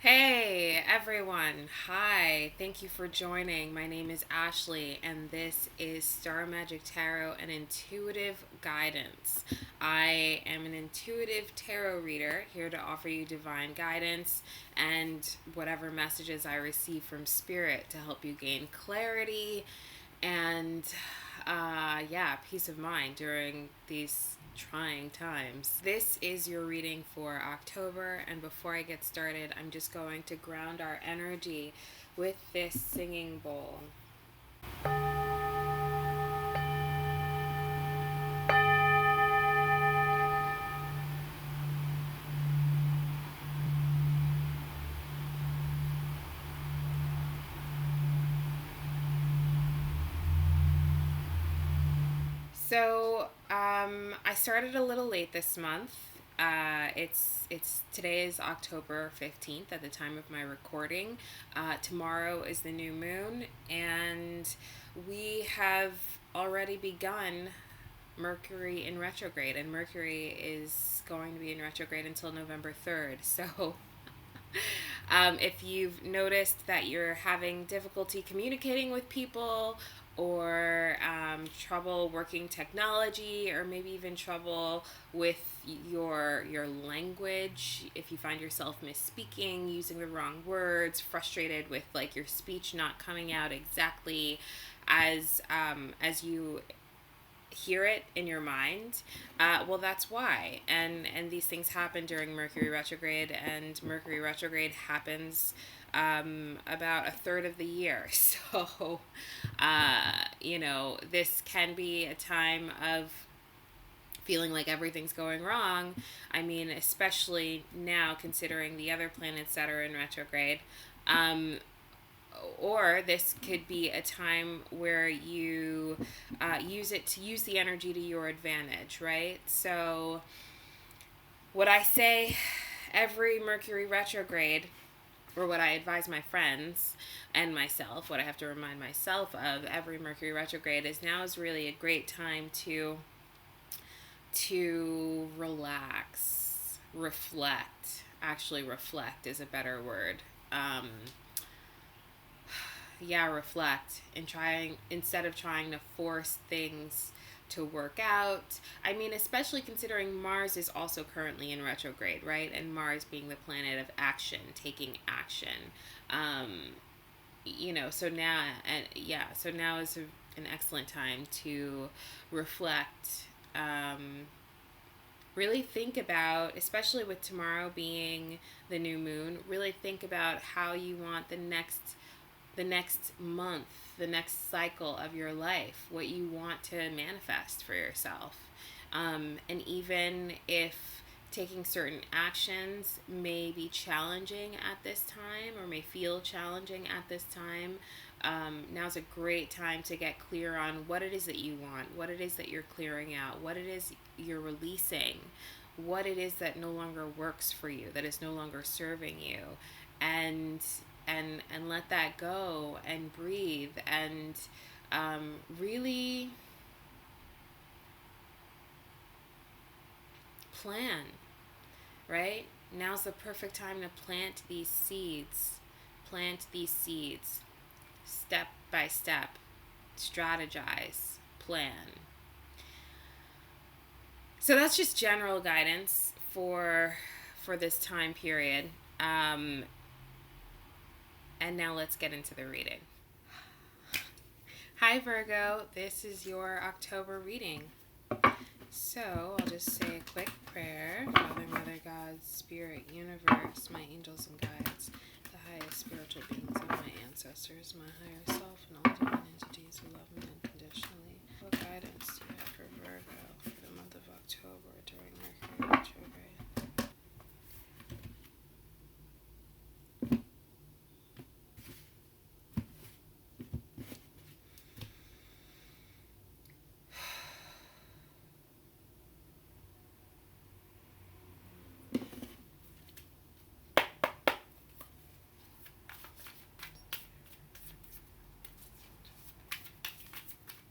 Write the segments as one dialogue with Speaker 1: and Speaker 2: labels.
Speaker 1: Hey everyone, hi, thank you for joining. My name is Ashley and this is StarMagicTarot and Intuitive Guidance. I am an intuitive tarot reader here to offer you divine guidance and whatever messages I receive from Spirit to help you gain clarity and peace of mind during these trying times. This is your reading for October, and before I get started, I'm just going to ground our energy with this singing bowl. I started a little late this month. It's today is October 15th at the time of my recording. Tomorrow is the new moon, and we have already begun Mercury in retrograde, and Mercury is going to be in retrograde until November 3rd. So if you've noticed that you're having difficulty communicating with people, or trouble working technology, or maybe even trouble with your language, if you find yourself misspeaking, using the wrong words, frustrated with like your speech not coming out exactly as you hear it in your mind, well, that's why. And these things happen during Mercury retrograde, and Mercury retrograde happens about a third of the year. So, this can be a time of feeling like everything's going wrong. I mean, especially now considering the other planets that are in retrograde. Or this could be a time where you use the energy to your advantage, right? So, what I say every Mercury retrograde, or what I advise my friends and myself, what I have to remind myself of every Mercury retrograde, is now is really a great time to relax, reflect. Actually, reflect is a better word. Reflect, and trying, instead of trying to force things to work out. I mean, especially considering Mars is also currently in retrograde, right? And Mars being the planet of action, taking action. So now is an excellent time to reflect. Really think about, especially with tomorrow being the new moon, really think about how you want the next month, the next cycle of your life, what you want to manifest for yourself. And even if taking certain actions may be challenging at this time, or may feel challenging at this time, now's a great time to get clear on what it is that you want, what it is that you're clearing out, what it is you're releasing, what it is that no longer works for you, that is no longer serving you, and let that go, and breathe, and really plan, right? Now's the perfect time to plant these seeds. Plant these seeds step by step. Strategize, plan. So that's just general guidance for this time period. And now let's get into the reading. Hi Virgo, this is your October reading. So I'll just say a quick prayer. Father, Mother, God, Spirit, Universe, my angels and guides, the highest spiritual beings of my ancestors, my higher self, and all divine entities who love me unconditionally. What guidance do you have for Virgo for the month of October during Mercury retrograde?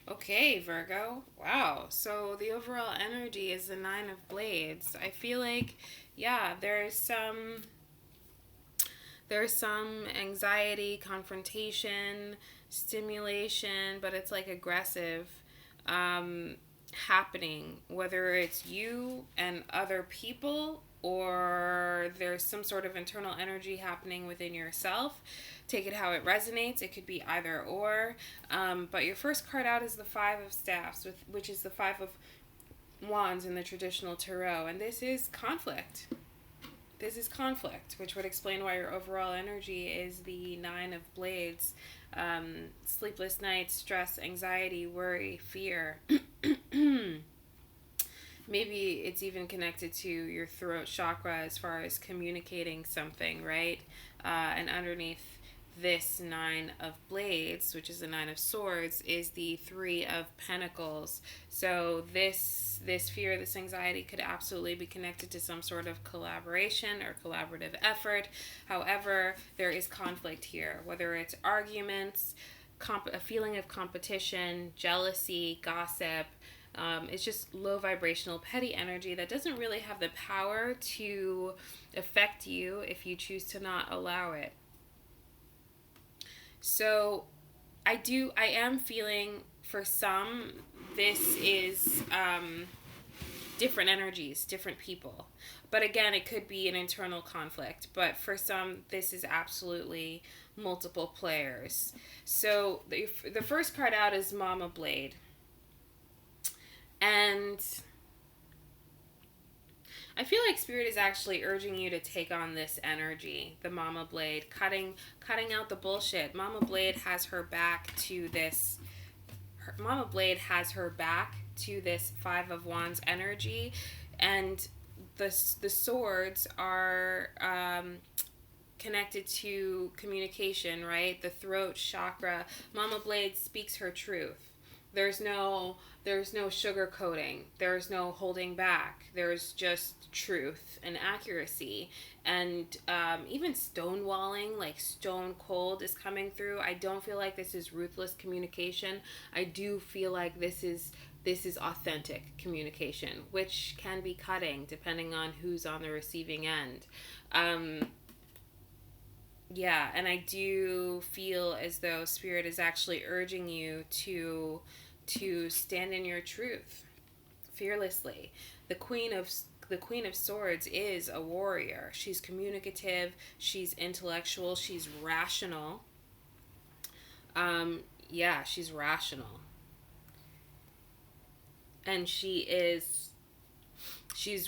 Speaker 1: Okay, Virgo. Wow. So the overall energy is the Nine of Blades. I feel like, yeah, there's some anxiety, confrontation, stimulation, but it's like aggressive, happening, whether it's you and other people or there's some sort of internal energy happening within yourself. Take it how it resonates. It could be either or. But your first card out is the Five of Staffs, which is the Five of Wands in the traditional tarot. And this is conflict. This is conflict, which would explain why your overall energy is the Nine of Blades. Sleepless nights, stress, anxiety, worry, fear. Maybe it's even connected to your throat chakra as far as communicating something, right? And underneath this Nine of Blades, which is the Nine of Swords, is the Three of Pentacles. So this fear, this anxiety could absolutely be connected to some sort of collaboration or collaborative effort. However, there is conflict here, whether it's arguments, a feeling of competition, jealousy, gossip. It's just low vibrational, petty energy that doesn't really have the power to affect you if you choose to not allow it. So I am feeling for some, this is different energies, different people. But again, it could be an internal conflict. But for some, this is absolutely multiple players. So the first card out is Mama Blade. And I feel like Spirit is actually urging you to take on this energy, the Mama Blade, cutting out the bullshit. Mama Blade has her back to this. Mama Blade has her back to this Five of Wands energy, and the swords are connected to communication, right? The throat chakra. Mama Blade speaks her truth. There's no sugarcoating. There's no holding back. There's just truth and accuracy. And even stonewalling, like stone cold, is coming through. I don't feel like this is ruthless communication. I do feel like this is authentic communication, which can be cutting depending on who's on the receiving end. Yeah, and I do feel as though Spirit is actually urging you to stand in your truth fearlessly. The Queen of Swords is a warrior. She's communicative, she's intellectual, she's rational. She's rational. And she's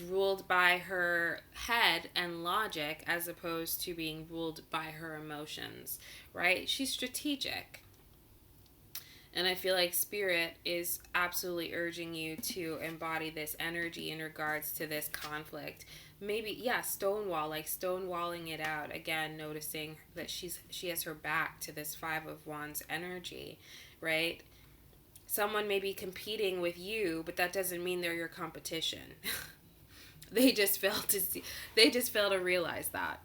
Speaker 1: ruled by her head and logic as opposed to being ruled by her emotions, right? She's strategic. And I feel like Spirit is absolutely urging you to embody this energy in regards to this conflict. Maybe, stonewalling it out. Again, noticing that she has her back to this Five of Wands energy, right? Someone may be competing with you, but that doesn't mean they're your competition. They just fail to realize that.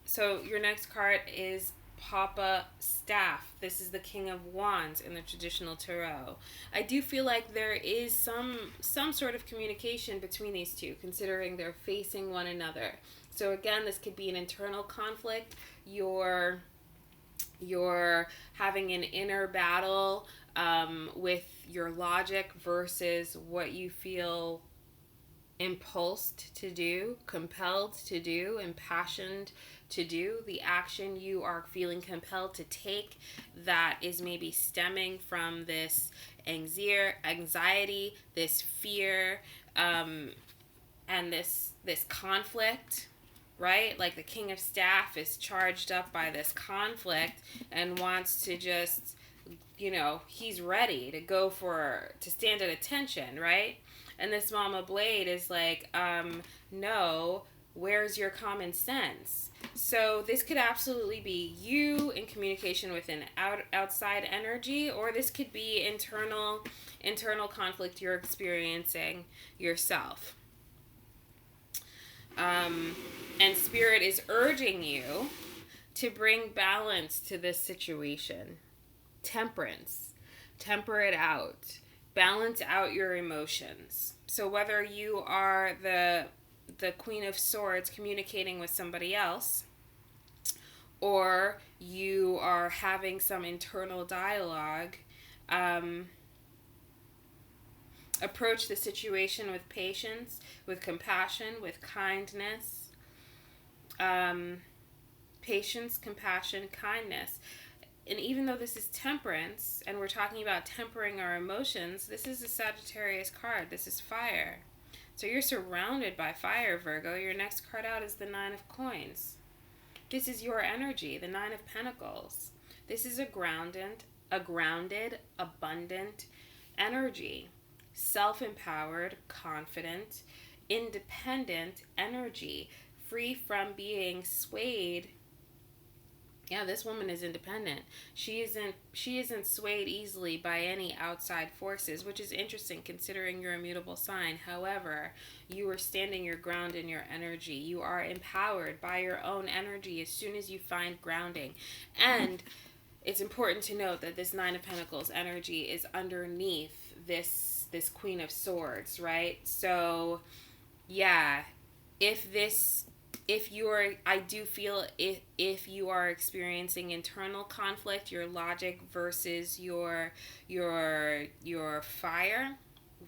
Speaker 1: So your next card is Papa Staff. This is the King of Wands in the traditional tarot. I do feel like there is some sort of communication between these two, considering they're facing one another. So again, this could be an internal conflict. You're having an inner battle with your logic versus what you feel impulsed to do, compelled to do, impassioned to do, the action you are feeling compelled to take that is maybe stemming from this anxiety, this fear, and this conflict, right? Like the King of Staff is charged up by this conflict and wants to just, he's ready to to stand at attention, right? And this Mama Blade is like, no, where's your common sense? So this could absolutely be you in communication with an outside energy, or this could be internal conflict you're experiencing yourself. And Spirit is urging you to bring balance to this situation. Temperance. Temper it out. Balance out your emotions. So whether you are the Queen of Swords communicating with somebody else, or you are having some internal dialogue. Approach the situation with patience, with compassion, with kindness. Patience, compassion, kindness. And even though this is temperance, and we're talking about tempering our emotions, this is a Sagittarius card. This is fire. So you're surrounded by fire, Virgo. Your next card out is the Nine of Coins. This is your energy, the Nine of Pentacles. This is a grounded, abundant energy. Self-empowered, confident, independent energy, free from being swayed. Yeah, this woman is independent. She isn't swayed easily by any outside forces, which is interesting considering you're a mutable sign. However, you are standing your ground in your energy. You are empowered by your own energy as soon as you find grounding. And it's important to note that this Nine of Pentacles energy is underneath this Queen of Swords, right? So, yeah, if you are experiencing internal conflict, your logic versus your fire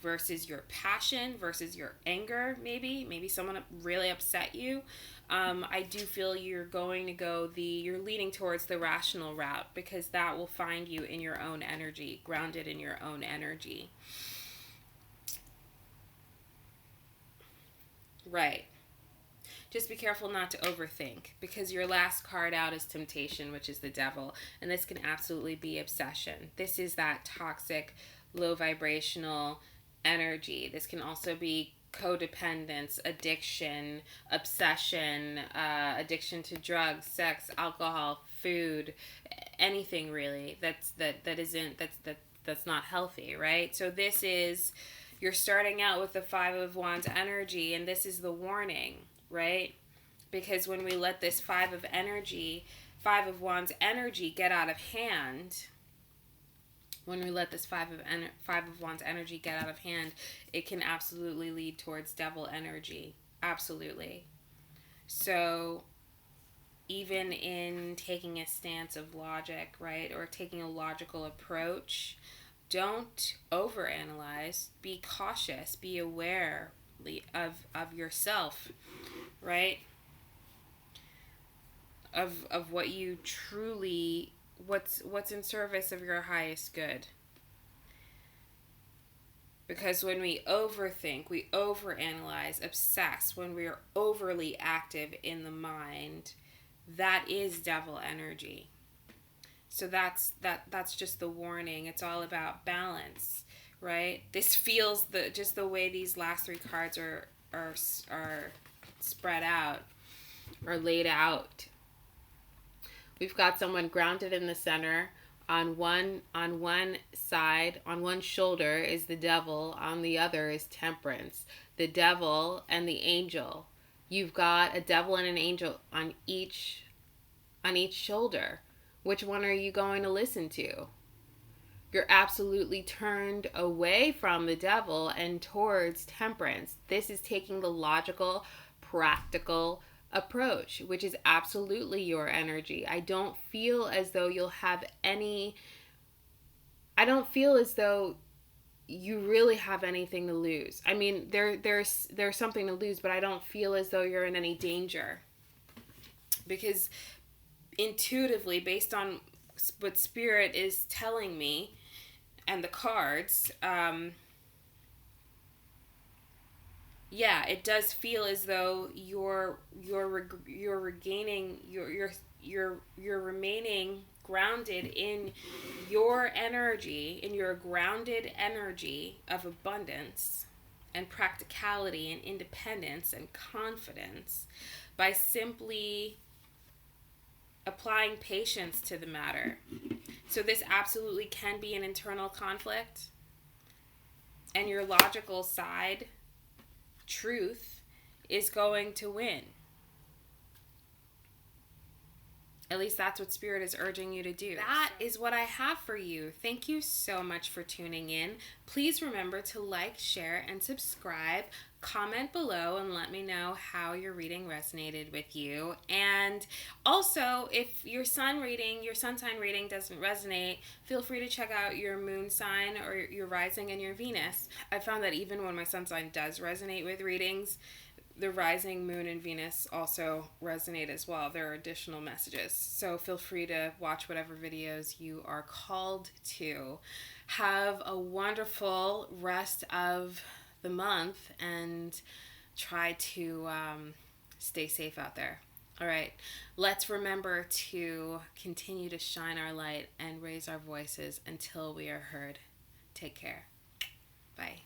Speaker 1: versus your passion versus your anger, maybe someone really upset you, I do feel you're leaning towards the rational route, because that will find you in your own energy, grounded in your own energy. Right. Just be careful not to overthink, because your last card out is temptation, which is the devil, and this can absolutely be obsession. This is that toxic, low vibrational energy. This can also be codependence, addiction, obsession, addiction to drugs, sex, alcohol, food, anything really that's not healthy, right? So this is, you're starting out with the Five of Wands energy, and this is the warning, right? Because when we let this Five of Wands energy get out of hand, it can absolutely lead towards devil energy. Absolutely. So even in taking a stance of logic, right, or taking a logical approach, don't overanalyze. Be cautious. Be aware of yourself, right? Of what you truly, what's in service of your highest good. Because when we overthink, we overanalyze, obsess, when we are overly active in the mind, that is devil energy. So that's just the warning. It's all about balance, right? This feels just the way these last three cards are spread out or laid out. We've got someone grounded in the center. On one side, on one shoulder is the devil, on the other is temperance. The devil and the angel. You've got a devil and an angel on each shoulder. Which one are you going to listen to? You're absolutely turned away from the devil and towards temperance. This is taking the logical, practical approach, which is absolutely your energy. I don't feel as though you really have anything to lose. I mean, there's something to lose, but I don't feel as though you're in any danger. Because intuitively, based on what Spirit is telling me and the cards, it does feel as though you're regaining you're remaining grounded in your energy, in your grounded energy of abundance and practicality and independence and confidence, by simply applying patience to the matter. So this absolutely can be an internal conflict, and your logical side, truth, is going to win. At least that's what Spirit is urging you to do. That is what I have for you. Thank you so much for tuning in. Please remember to like, share, and subscribe. Comment below and let me know how your reading resonated with you. And also, if your sun sign reading doesn't resonate, feel free to check out your moon sign or your rising and your Venus. I found that even when my sun sign does resonate with readings, the rising, moon, and Venus also resonate as well. There are additional messages. So feel free to watch whatever videos you are called to. Have a wonderful rest of the month and try to stay safe out there. All right, let's remember to continue to shine our light and raise our voices until we are heard. Take care. Bye.